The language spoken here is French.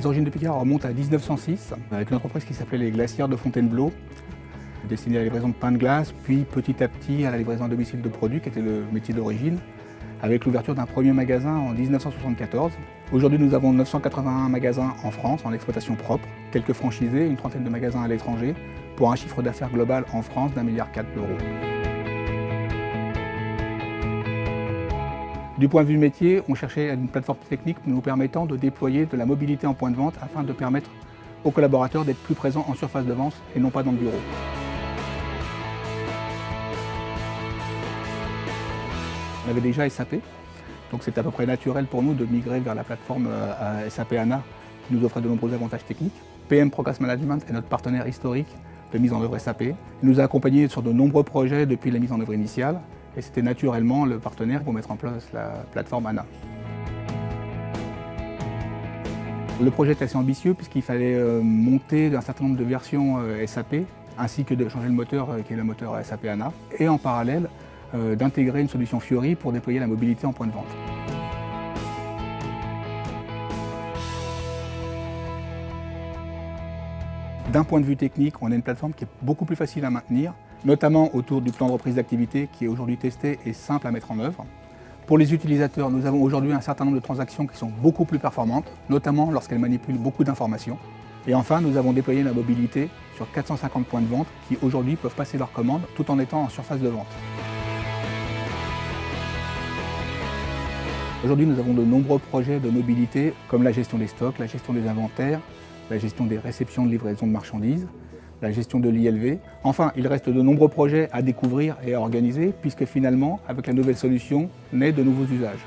Les origines de Picard remontent à 1906 avec une entreprise qui s'appelait les Glacières de Fontainebleau, destinée à la livraison de pain de glace, puis petit à petit à la livraison à domicile de produits, qui était le métier d'origine, avec l'ouverture d'un premier magasin en 1974. Aujourd'hui, nous avons 981 magasins en France en exploitation propre, quelques franchisés, une trentaine de magasins à l'étranger, pour un chiffre d'affaires global en France d'1,4 milliard d'euros. Du point de vue métier, on cherchait une plateforme technique nous permettant de déployer de la mobilité en point de vente afin de permettre aux collaborateurs d'être plus présents en surface de vente et non pas dans le bureau. On avait déjà SAP, donc c'est à peu près naturel pour nous de migrer vers la plateforme SAP HANA qui nous offrait de nombreux avantages techniques. PM Progress Management est notre partenaire historique de mise en œuvre SAP. Il nous a accompagnés sur de nombreux projets depuis la mise en œuvre initiale et c'était naturellement le partenaire pour mettre en place la plateforme HANA. Le projet était assez ambitieux puisqu'il fallait monter un certain nombre de versions SAP ainsi que de changer le moteur qui est le moteur SAP HANA et en parallèle d'intégrer une solution Fiori pour déployer la mobilité en point de vente. D'un point de vue technique, on a une plateforme qui est beaucoup plus facile à maintenir, notamment autour du plan de reprise d'activité qui est aujourd'hui testé et simple à mettre en œuvre. Pour les utilisateurs, nous avons aujourd'hui un certain nombre de transactions qui sont beaucoup plus performantes, notamment lorsqu'elles manipulent beaucoup d'informations. Et enfin, nous avons déployé la mobilité sur 450 points de vente qui aujourd'hui peuvent passer leurs commandes tout en étant en surface de vente. Aujourd'hui, nous avons de nombreux projets de mobilité comme la gestion des stocks, la gestion des inventaires, la gestion des réceptions de livraison de marchandises, la gestion de l'ILV. Enfin, il reste de nombreux projets à découvrir et à organiser puisque finalement, avec la nouvelle solution, naissent de nouveaux usages.